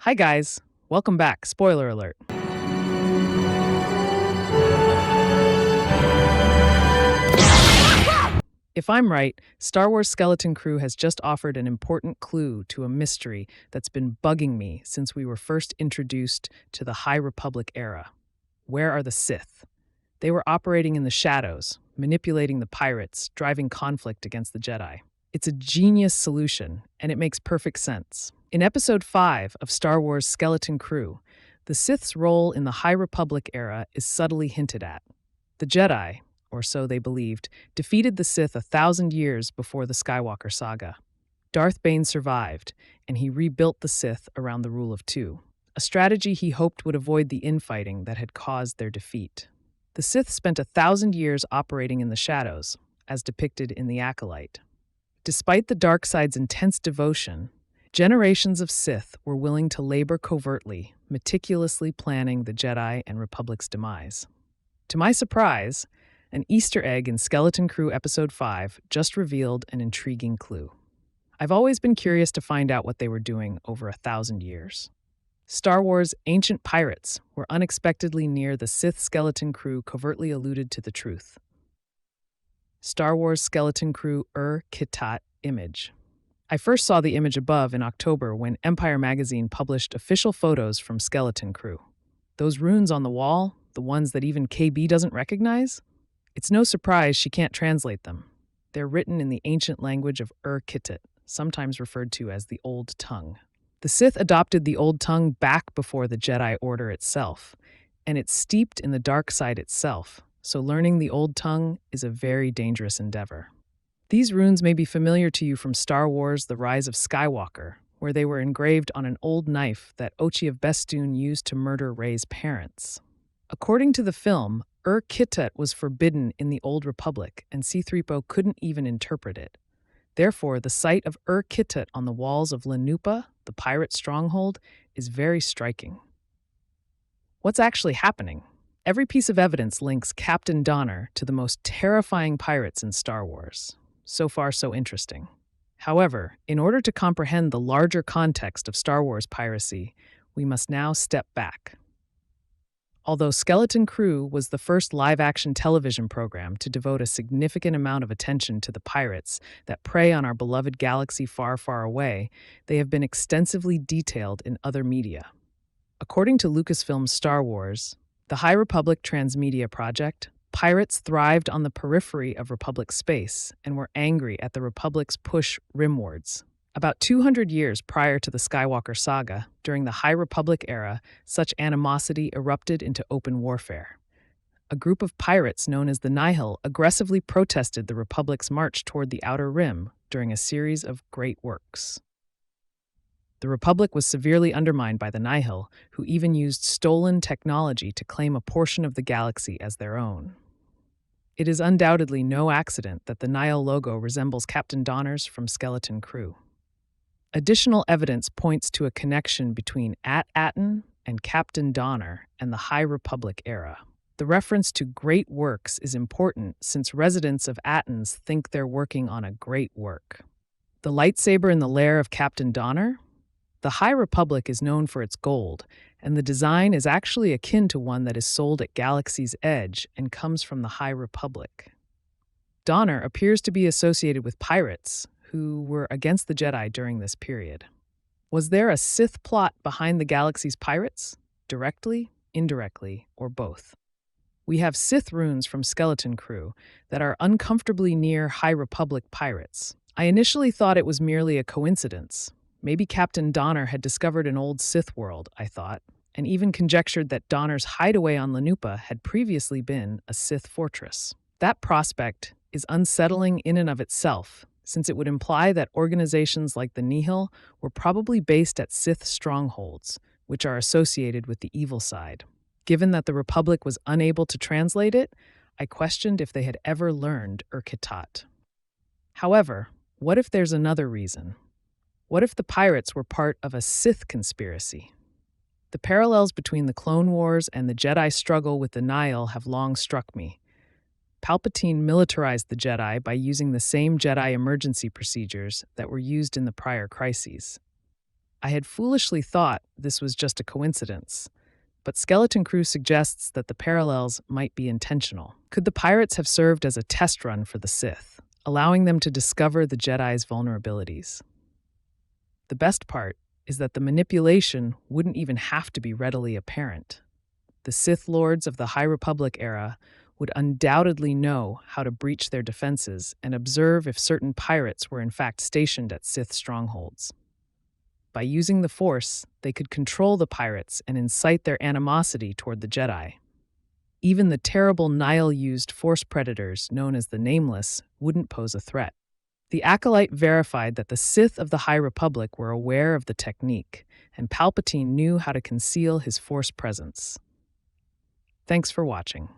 Hi, guys. Welcome back. Spoiler alert. If I'm right, Star Wars Skeleton Crew has just offered an important clue to a mystery that's been bugging me since we were first introduced to the High Republic era. Where are the Sith? They were operating in the shadows, manipulating the pirates, driving conflict against the Jedi. It's a genius solution, and it makes perfect sense. In Episode 5 of Star Wars Skeleton Crew, the Sith's role in the High Republic era is subtly hinted at. The Jedi, or so they believed, defeated the Sith 1,000 years before the Skywalker saga. Darth Bane survived, and he rebuilt the Sith around the rule of two, a strategy he hoped would avoid the infighting that had caused their defeat. The Sith spent 1,000 years operating in the shadows, as depicted in the Acolyte. Despite the dark side's intense devotion, generations of Sith were willing to labor covertly, meticulously planning the Jedi and Republic's demise. To my surprise, an Easter egg in Skeleton Crew Episode 5 just revealed an intriguing clue. I've always been curious to find out what they were doing over 1,000 years. Star Wars' ancient pirates were unexpectedly near the Sith Skeleton Crew covertly alluded to the truth. Star Wars Skeleton Crew Kittat image. I first saw the image above in October when Empire magazine published official photos from Skeleton Crew. Those runes on the wall, the ones that even KB doesn't recognize? It's no surprise she can't translate them. They're written in the ancient language of Kittat, sometimes referred to as the Old Tongue. The Sith adopted the Old Tongue back before the Jedi Order itself, and it's steeped in the dark side itself, so learning the Old Tongue is a very dangerous endeavor. These runes may be familiar to you from Star Wars: The Rise of Skywalker, where they were engraved on an old knife that Ochi of Bestoon used to murder Rey's parents. According to the film, Kittat was forbidden in the Old Republic, and C-3PO couldn't even interpret it. Therefore, the sight of Kittat on the walls of Lanupa, the pirate stronghold, is very striking. What's actually happening? Every piece of evidence links Captain Donner to the most terrifying pirates in Star Wars. So far, so interesting. However, in order to comprehend the larger context of Star Wars piracy, we must now step back. Although Skeleton Crew was the first live-action television program to devote a significant amount of attention to the pirates that prey on our beloved galaxy far, far away, they have been extensively detailed in other media. According to Lucasfilm's Star Wars, the High Republic Transmedia Project, pirates thrived on the periphery of Republic space and were angry at the Republic's push rimwards. About 200 years prior to the Skywalker saga, during the High Republic era, such animosity erupted into open warfare. A group of pirates known as the Nihil aggressively protested the Republic's march toward the Outer Rim during a series of great works. The Republic was severely undermined by the Nihil, who even used stolen technology to claim a portion of the galaxy as their own. It is undoubtedly no accident that the Nihil logo resembles Captain Donner's from Skeleton Crew. Additional evidence points to a connection between Atten and Captain Donner and the High Republic era. The reference to great works is important since residents of Attens think they're working on a great work. The lightsaber in the lair of Captain Donner? The High Republic is known for its gold, and the design is actually akin to one that is sold at Galaxy's Edge and comes from the High Republic. Donner appears to be associated with pirates, who were against the Jedi during this period. Was there a Sith plot behind the galaxy's pirates? Directly, indirectly, or both? We have Sith runes from Skeleton Crew that are uncomfortably near High Republic pirates. I initially thought it was merely a coincidence. Maybe Captain Donner had discovered an old Sith world, I thought, and even conjectured that Donner's hideaway on Lanupa had previously been a Sith fortress. That prospect is unsettling in and of itself, since it would imply that organizations like the Nihil were probably based at Sith strongholds, which are associated with the evil side. Given that the Republic was unable to translate it, I questioned if they had ever learned Kittat. However, what if there's another reason? What if the pirates were part of a Sith conspiracy? The parallels between the Clone Wars and the Jedi struggle with the Nihil have long struck me. Palpatine militarized the Jedi by using the same Jedi emergency procedures that were used in the prior crises. I had foolishly thought this was just a coincidence, but Skeleton Crew suggests that the parallels might be intentional. Could the pirates have served as a test run for the Sith, allowing them to discover the Jedi's vulnerabilities? The best part is that the manipulation wouldn't even have to be readily apparent. The Sith Lords of the High Republic era would undoubtedly know how to breach their defenses and observe if certain pirates were in fact stationed at Sith strongholds. By using the Force, they could control the pirates and incite their animosity toward the Jedi. Even the terrible Nihil-used Force predators known as the Nameless wouldn't pose a threat. The Acolyte verified that the Sith of the High Republic were aware of the technique, and Palpatine knew how to conceal his Force presence. Thanks for watching.